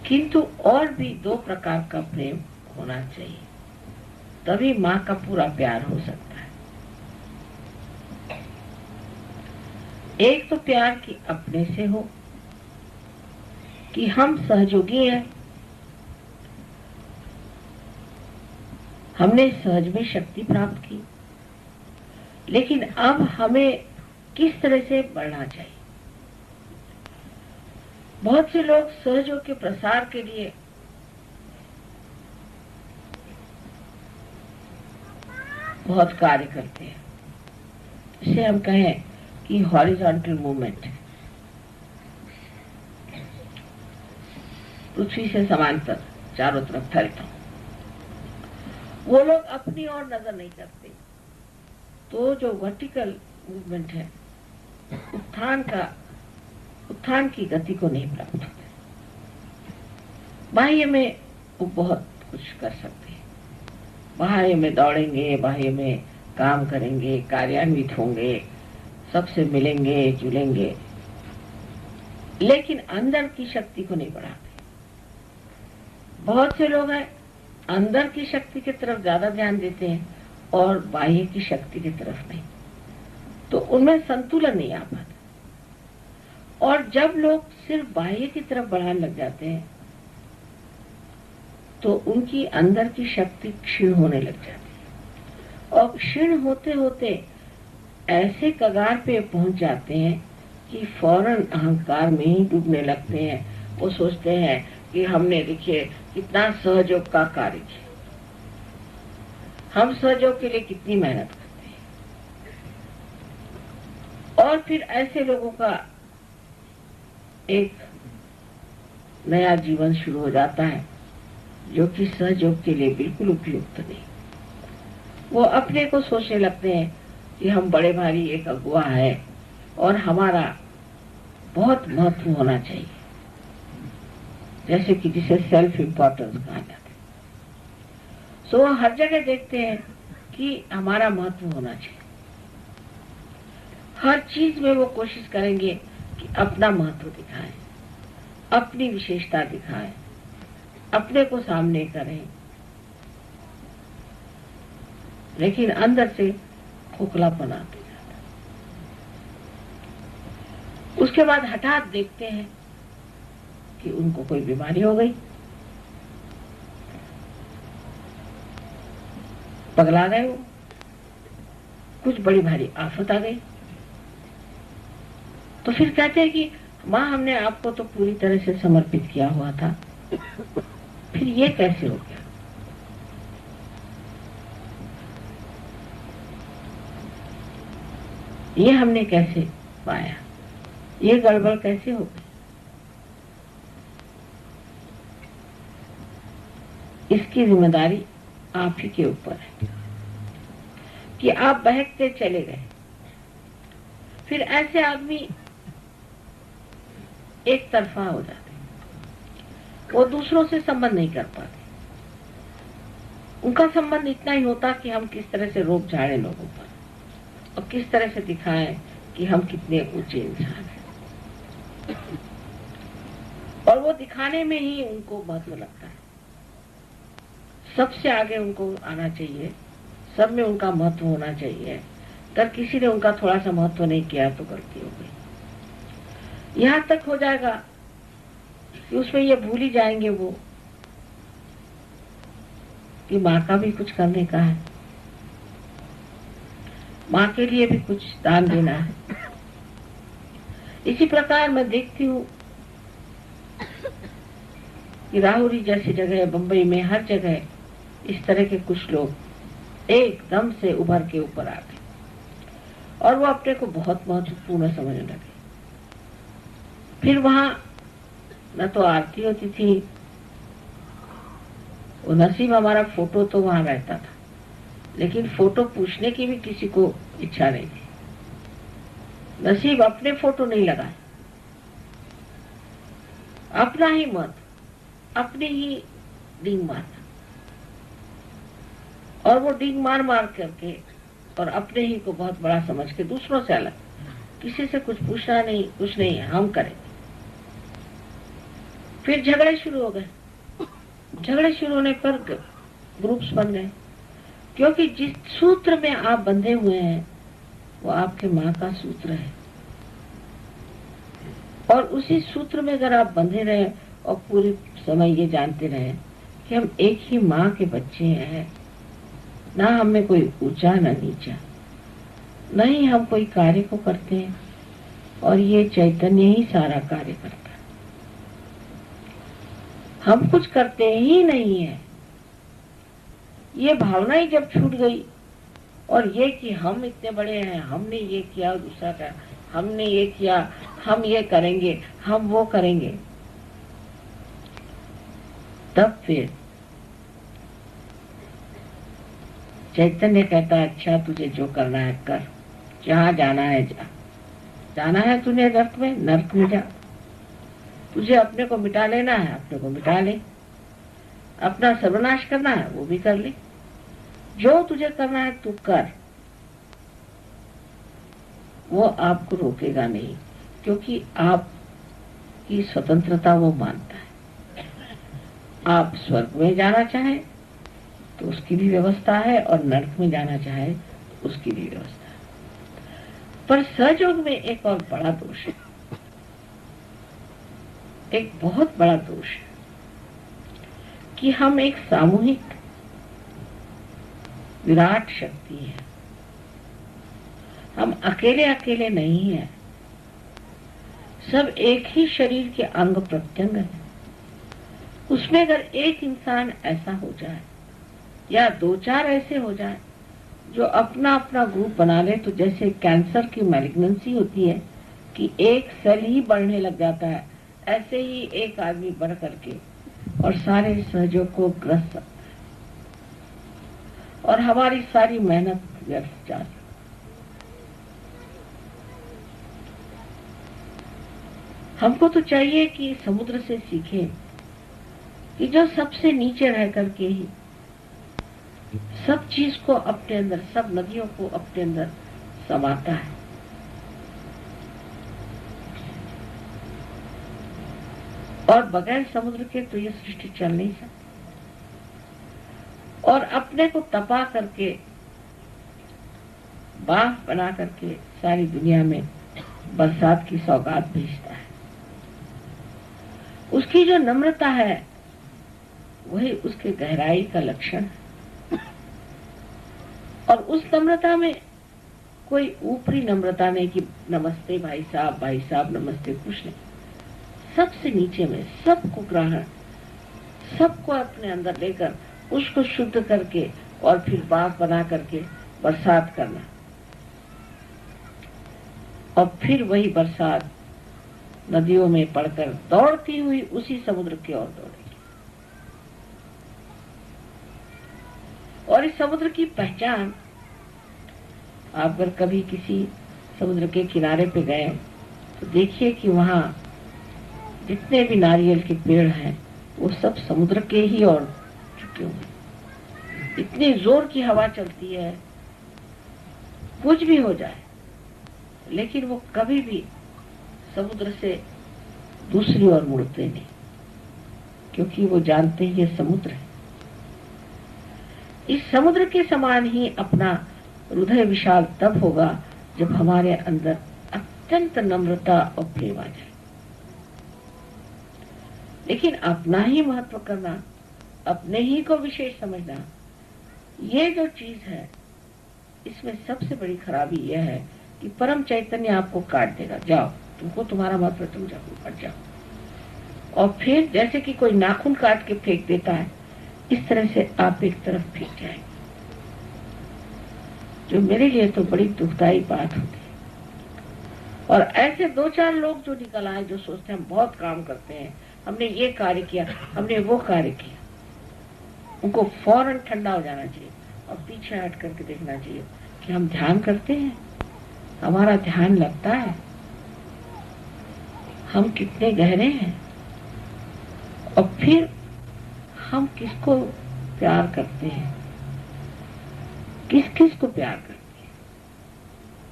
किंतु और भी दो प्रकार का प्रेम होना चाहिए, तभी माँ का पूरा प्यार हो सकता है। एक तो प्यार की अपने से हो कि हम सहयोगी हैं, हमने सहज में शक्ति प्राप्त की, लेकिन अब हमें किस तरह से बढ़ना चाहिए। बहुत से लोग सहयोग के प्रसार के लिए बहुत कार्य करते हैं। इसे हम कहें कि हॉरिजॉन्टल मूवमेंट, पृथ्वी से समांतर चारों तरफ फैलता हूं। वो लोग अपनी ओर नजर नहीं करते। तो जो वर्टिकल मूवमेंट है, उत्थान की गति को नहीं प्राप्त होते। बाह्य में वो बहुत कुछ कर सकते हैं, बाह्य में दौड़ेंगे, बाह्य में काम करेंगे, कार्यान्वित होंगे, सबसे मिलेंगे जुलेंगे, लेकिन अंदर की शक्ति को नहीं बढ़ाते। बहुत से लोग हैं अंदर की शक्ति की तरफ ज्यादा ध्यान देते हैं और बाह्य की शक्ति की तरफ नहीं, तो उनमें संतुलन नहीं आ पाता। और जब लोग सिर्फ बाह्य की तरफ बढ़ाने लग जाते हैं तो उनकी अंदर की शक्ति क्षीण होने लग जाती है, और क्षीण होते होते ऐसे कगार पे पहुंच जाते हैं कि फौरन अहंकार में ही डूबने लगते हैं। वो सोचते हैं कि हमने देखिए कितना सहयोग का कार्य किया, हम सहयोग के लिए कितनी मेहनत करते हैं। और फिर ऐसे लोगों का एक नया जीवन शुरू हो जाता है जो कि सहयोग के लिए बिल्कुल उपयुक्त नहीं। वो अपने को सोचने लगते हैं कि हम बड़े भारी एक अगुवा है और हमारा बहुत महत्व होना चाहिए, जैसे कि जिसे सेल्फ इम्पोर्टेंस कहा जाता है। सो वो हर जगह देखते हैं कि हमारा महत्व होना चाहिए। हर चीज में वो कोशिश करेंगे कि अपना महत्व दिखाएं, अपनी विशेषता दिखाएं, अपने को सामने करें, लेकिन अंदर से खोखलापन आते जाता। उसके बाद हठात देखते हैं कि उनको कोई बीमारी हो गई, पगला गए, वो कुछ बड़ी भारी आफत आ गई। तो फिर कहते हैं कि माँ हमने आपको तो पूरी तरह से समर्पित किया हुआ था, फिर ये कैसे हो गया। ये हमने कैसे पाया, ये गड़बड़ कैसे हो गई। इसकी जिम्मेदारी आप ही के ऊपर है कि आप बहकते चले गए। फिर ऐसे आदमी एक तरफा हो जाते, वो दूसरों से संबंध नहीं कर पाते। उनका संबंध इतना ही होता कि हम किस तरह से रोक झाड़े लोगों पर और किस तरह से दिखाएं कि हम कितने ऊंचे इंसान हैं। और वो दिखाने में ही उनको महत्व लगता है। सबसे आगे उनको आना चाहिए, सब में उनका महत्व होना चाहिए। अगर किसी ने उनका थोड़ा सा महत्व नहीं किया तो गलती हो गई। यहां तक हो जाएगा कि उसमें ये भूल ही जाएंगे वो कि माँ का भी कुछ करने का है, माँ के लिए भी कुछ दान देना है। इसी प्रकार मैं देखती हूँ कि राहुरी जैसी जगह, बंबई में हर जगह इस तरह के कुछ लोग एकदम से उभर के ऊपर आ गए और वो अपने को बहुत महत्वपूर्ण समझने लगे। फिर वहां न तो आरती होती थी, वो नसीब हमारा फोटो तो वहां रहता था, लेकिन फोटो पूछने की भी किसी को इच्छा नहीं थी। नसीब अपने फोटो नहीं लगाए, अपना ही मत, अपनी ही डींग मारना, और वो डींग मार मार करके और अपने ही को बहुत बड़ा समझ के दूसरों से अलग, किसी से कुछ पूछना नहीं, कुछ नहीं, हम करें। फिर झगड़े शुरू हो गए। झगड़े शुरू होने पर ग्रुप्स बन गए, क्योंकि जिस सूत्र में आप बंधे हुए हैं वो आपके माँ का सूत्र है, और उसी सूत्र में अगर आप बंधे रहे और पूरे समय ये जानते रहे कि हम एक ही माँ के बच्चे हैं, ना हमें कोई ऊंचा ना नीचा, न ही हम कोई कार्य को करते हैं और ये चैतन्य ही सारा कार्य करता है, हम कुछ करते ही नहीं है। ये भावना ही जब छूट गई और ये कि हम इतने बड़े हैं, हमने ये किया, दूसरा का हमने ये किया, हम ये करेंगे, हम वो करेंगे, तब फिर चैतन्य कहता है अच्छा तुझे जो करना है कर, जहाँ जाना है जा, जाना है तूने नर्क में जा, तुझे अपने को मिटा लेना है अपने को मिटा ले, अपना सर्वनाश करना है वो भी कर ले, जो तुझे करना है तू कर, वो आपको रोकेगा नहीं, क्योंकि आपकी स्वतंत्रता वो मानता है। आप स्वर्ग में जाना चाहे तो उसकी भी व्यवस्था है, और नरक में जाना चाहे तो उसकी भी व्यवस्था है। पर सहयोग में एक और बड़ा दोष है, एक बहुत बड़ा दोष है कि हम एक सामूहिक विराट शक्ति है, हम अकेले अकेले नहीं हैं, सब एक ही शरीर के अंग प्रत्यंग है। उसमें अगर एक इंसान ऐसा हो जाए या दो चार ऐसे हो जाए जो अपना अपना ग्रुप बना ले, तो जैसे कैंसर की मैलिग्नेंसी होती है कि एक सेल ही बढ़ने लग जाता है, ऐसे ही एक आदमी बढ़ करके और सारे सहयोग को ग्रस्त, और हमारी सारी मेहनत व्यर्थ जाती। हमको तो चाहिए कि समुद्र से सीखें कि जो सबसे नीचे रह करके ही सब चीज को अपने अंदर, सब नदियों को अपने अंदर समाता है, और बगैर समुद्र के तो ये सृष्टि चल नहीं सकती। और अपने को तपा करके, बांध बना करके सारी दुनिया में बरसात की सौगात भेजता है। उसकी जो नम्रता है वही उसके गहराई का लक्षण है, और उस नम्रता में कोई ऊपरी नम्रता नहीं कि नमस्ते भाई साहब नमस्ते, कुछ नहीं। सबसे नीचे में सबको ग्रहण, सबको अपने अंदर लेकर उसको शुद्ध करके और फिर बाग बना करके बरसात करना, और फिर वही बरसात नदियों में पड़कर दौड़ती हुई उसी समुद्र की ओर दौड़ेगी। और इस समुद्र की पहचान, आप अगर कभी किसी समुद्र के किनारे पे गए तो देखिए कि वहां जितने भी नारियल के पेड़ हैं वो सब समुद्र के ही ओर झुके हुए। इतनी जोर की हवा चलती है, कुछ भी हो जाए, लेकिन वो कभी भी समुद्र से दूसरी ओर मुड़ते नहीं, क्योंकि वो जानते हैं ये समुद्र है। इस समुद्र के समान ही अपना हृदय विशाल तब होगा जब हमारे अंदर अत्यंत नम्रता और प्रेम आ जाए। लेकिन अपना ही महत्व करना, अपने ही को विशेष समझना, ये जो चीज है इसमें सबसे बड़ी खराबी यह है कि परम चैतन्य आपको काट देगा, जाओ तुमको तुम्हारा महत्व, तुम जाओ हट जाओ। और फिर जैसे कि कोई नाखून काट के फेंक देता है, इस तरह से आप एक तरफ फेंक जाएंगे, जो मेरे लिए तो बड़ी दुखदायी बात होती है। और ऐसे दो चार लोग जो निकल आए, जो सोचते हैं हम बहुत काम करते हैं, हमने ये कार्य किया, हमने वो कार्य किया, उनको फौरन ठंडा हो जाना चाहिए और पीछे हट करके देखना चाहिए कि हम ध्यान करते हैं, हमारा ध्यान लगता है, हम कितने गहरे हैं, और फिर हम किसको प्यार करते हैं, किस किस को प्यार करते हैं,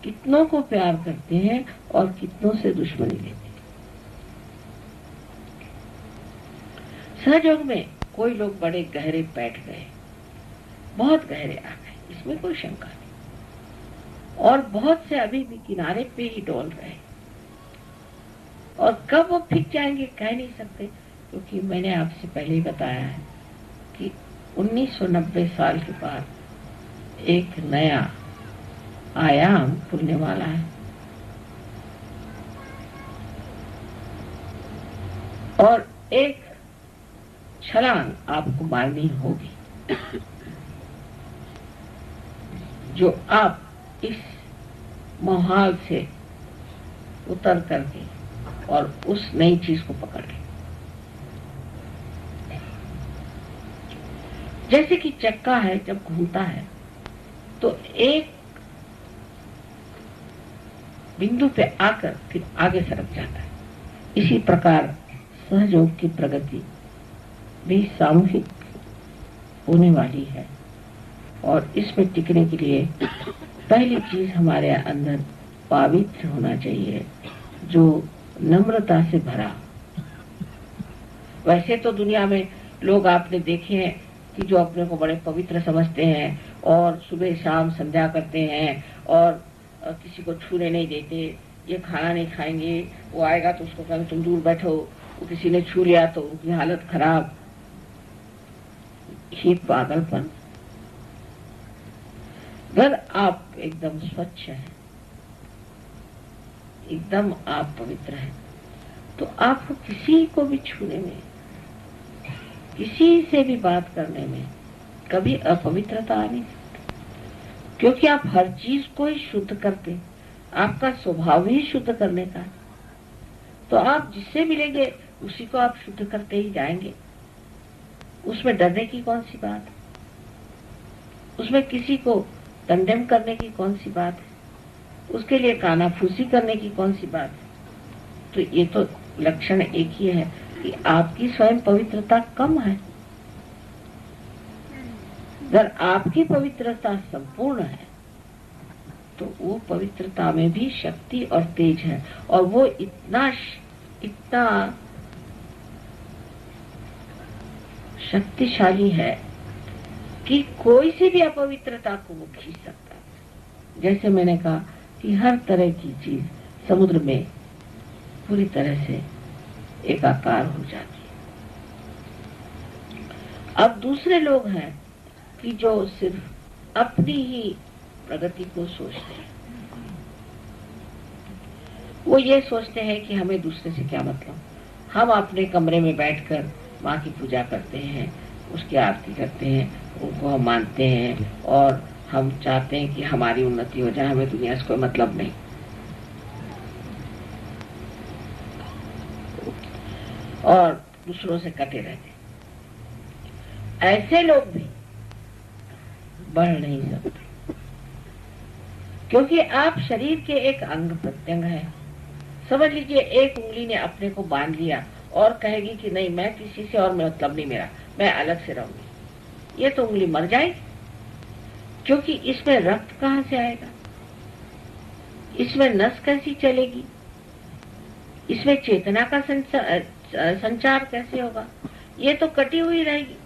कितनों को प्यार करते हैं और कितनों से दुश्मनी लेते हैं। सहयोग में कोई लोग बड़े गहरे बैठ गए, बहुत गहरे आ गए, इसमें कोई शंका नहीं, और बहुत से अभी भी किनारे पे ही डोल रहे, और कब वो फिर जाएंगे कह नहीं सकते, क्योंकि मैंने आपसे पहले ही बताया है कि 1990 साल के बाद एक नया आयाम खुलने वाला है, और एक छलांग आपको मारनी होगी, जो आप इस माहौल से उतर करके और उस नई चीज को पकड़ लें। जैसे कि चक्का है, जब घूमता है तो एक बिंदु पे आकर फिर आगे सरक जाता है। इसी प्रकार सहयोग की प्रगति भी सामूहिक होने वाली है, और इसमें टिकने के लिए पहली चीज हमारे अंदर पावित्र होना चाहिए, जो नम्रता से भरा। वैसे तो दुनिया में लोग आपने देखे हैं कि जो अपने को बड़े पवित्र समझते हैं और सुबह शाम संध्या करते हैं और किसी को छूने नहीं देते, ये खाना नहीं खाएंगे, वो आएगा तो उसको कहेंगे तुम दूर बैठो, वो किसी ने छू लिया तो उनकी हालत खराब। ये पागलपन। अगर आप एकदम स्वच्छ हैं, एकदम आप पवित्र हैं, तो आपको किसी को भी छूने में, किसी से भी बात करने में कभी अपवित्रता आ नहीं सकती, क्योंकि आप हर चीज को ही शुद्ध करते, आपका स्वभाव ही शुद्ध करने का, तो आप जिससे मिलेंगे उसी को आप शुद्ध करते ही जाएंगे। उसमें डरने की कौन सी बात है, उसमें किसी को कंडेम करने की कौन सी बात है, उसके लिए कानाफूसी करने की कौन सी बात है। तो ये तो लक्षण एक ही है कि आपकी स्वयं पवित्रता कम है। अगर आपकी पवित्रता संपूर्ण है तो वो पवित्रता में भी शक्ति और तेज है, और वो इतना शक्तिशाली है कि कोई सी भी अपवित्रता को वो खींच सकता है। जैसे मैंने कहा कि हर तरह की चीज समुद्र में पूरी तरह से एकाकार हो जाती है। अब दूसरे लोग हैं कि जो सिर्फ अपनी ही प्रगति को सोचते हैं। वो ये सोचते हैं कि हमें दूसरे से क्या मतलब, हम अपने कमरे में बैठकर माँ की पूजा करते हैं, उसकी आरती करते हैं, उनको हम मानते हैं और हम चाहते हैं कि हमारी उन्नति हो जाए, हमें दुनिया से कोई मतलब नहीं। और दूसरों से कटे रहते। ऐसे लोग भी बढ़ नहीं सकते, क्योंकि आप शरीर के एक अंग प्रत्यंग है। समझ लीजिए एक उंगली ने अपने को बांध लिया और कहेगी कि नहीं मैं किसी से और मतलब नहीं मेरा, मैं अलग से रहूंगी, ये तो उंगली मर जाएगी, क्योंकि इसमें रक्त कहाँ से आएगा, इसमें नस कैसी चलेगी, इसमें चेतना का संचार कैसे होगा। ये तो कटी हुई रहेगी,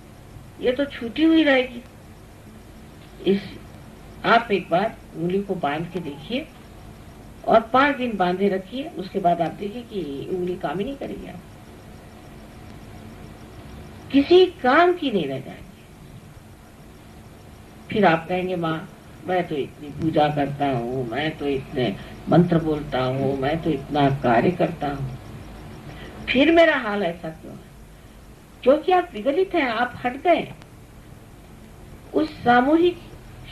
ये तो छूटी हुई रहेगी। आप एक बार उंगली को बांध के देखिए और 5 दिन बांधे रखिए, उसके बाद आप देखिए कि उंगली काम ही नहीं करेगी, आप किसी काम की नहीं रह जाएगी। फिर आप कहेंगे माँ मैं तो इतनी पूजा करता हूँ, मैं तो इतने मंत्र बोलता हूँ, मैं तो इतना कार्य करता हूँ, फिर मेरा हाल ऐसा क्यों है? क्योंकि आप विगलित हैं, आप हट गए, उस सामूहिक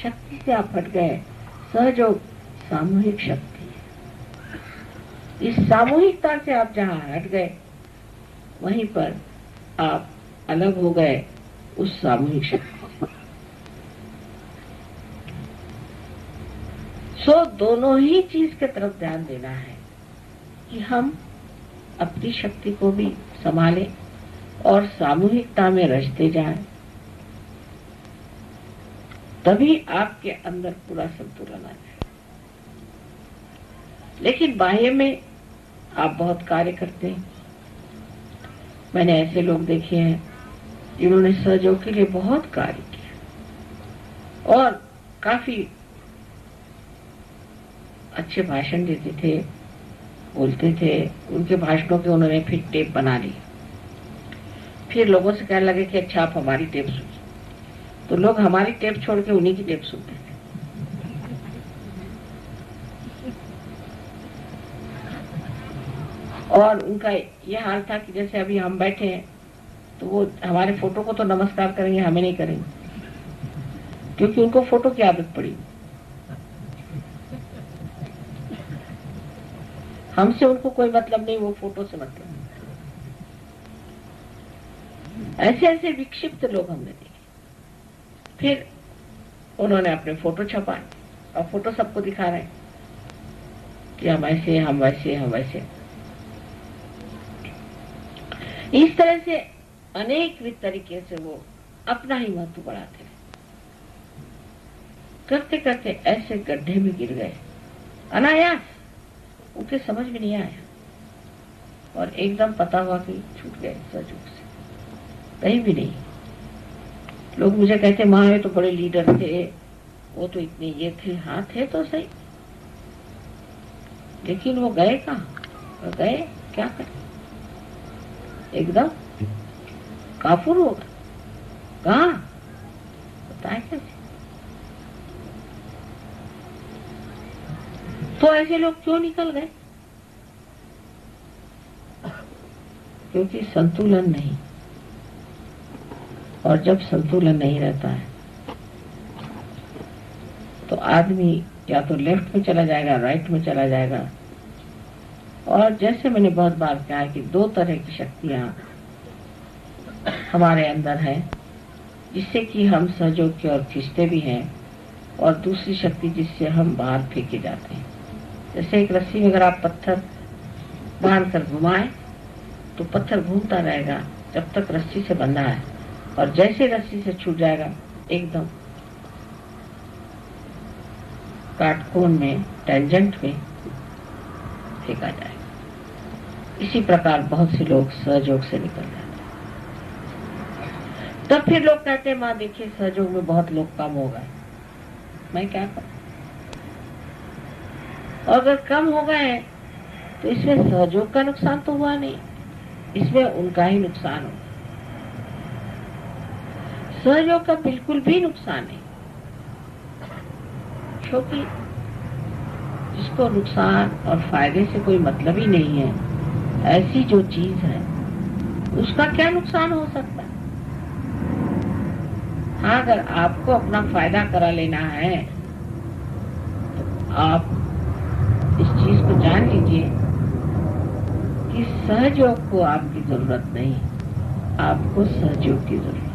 शक्ति से आप हट गए। सहयोग सामूहिक शक्ति है। इस सामूहिकता से आप जहाँ हट गए वहीं पर आप अलग हो गए उस सामूहिक शक्ति से। दोनों ही चीज की तरफ ध्यान देना है कि हम अपनी शक्ति को भी संभालें और सामूहिकता में रचते जाएं, तभी आपके अंदर पूरा संतुलन आ जाए। लेकिन बाह्य में आप बहुत कार्य करते हैं। मैंने ऐसे लोग देखे हैं जिन्होंने सहयोग के लिए बहुत कार्य किया और काफी अच्छे भाषण देते थे, बोलते थे। उनके भाषणों के उन्होंने फिर टेप बना ली। फिर लोगों से कहने लगे कि अच्छा आप हमारी टेप सुनिए। तो लोग हमारी टेप छोड़ के उन्हीं की टेप सुनते थे। और उनका यह हाल था कि जैसे अभी हम बैठे हैं तो वो हमारे फोटो को तो नमस्कार करेंगे, हमें नहीं करेंगे, क्योंकि उनको फोटो की आदत पड़ी। हमसे उनको कोई मतलब नहीं, वो फोटो से मतलब। ऐसे ऐसे विक्षिप्त लोग हमने देखे। फिर उन्होंने अपने फोटो छपाए और फोटो सबको दिखा रहे हैं कि हम ऐसे, हम वैसे, हम वैसे। इस तरह से अनेक तरीके से वो अपना ही महत्व बढ़ाते रहे। करते करते ऐसे गड्ढे में गिर गए अनायास, उनके समझ में नहीं आया और एकदम पता हुआ कि छूट गए सहयोग से, कहीं भी नहीं। लोग मुझे कहते माँ ये तो बड़े लीडर थे, वो तो इतने ये थे। हाँ थे तो सही, लेकिन वो गए कहाँ? गए क्या करें? एकदम काफुर हो गए। कहाँ बताए कैसे? तो ऐसे लोग क्यों निकल गए? क्योंकि संतुलन नहीं। और जब संतुलन नहीं रहता है तो आदमी या तो लेफ्ट में चला जाएगा, राइट में चला जाएगा। और जैसे मैंने बहुत बार कहा है कि दो तरह की शक्तियां हमारे अंदर हैं, जिससे कि हम सहयोग की ओर खींचते भी हैं, और दूसरी शक्ति जिससे हम बाहर फेंके जाते हैं। जैसे एक रस्सी में अगर आप पत्थर बांध कर घुमाएं तो पत्थर घूमता रहेगा जब तक रस्सी से बंधा है, और जैसे रस्सी से छूट जाएगा एकदम काटकोण में, टेंजेंट में फेंका जाएगा। इसी प्रकार बहुत से लोग सहयोग से निकल जाते हैं। तब फिर लोग कहते हैं माँ देखिए सहयोग में बहुत लोग कम हो गए। मैं क्या करूं? और अगर कम हो गए तो इसमें सहयोग का नुकसान तो हुआ नहीं, इसमें उनका ही नुकसान होगा। सहयोग का बिल्कुल भी नुकसान नहीं, क्योंकि जिसको नुकसान और फायदे से कोई मतलब ही नहीं है, ऐसी जो चीज है उसका क्या नुकसान हो सकता है? हाँ, अगर आपको अपना फायदा करा लेना है तो आप इस चीज को जान लीजिए कि सहयोग को आपकी जरूरत नहीं, आपको सहयोग की जरूरत।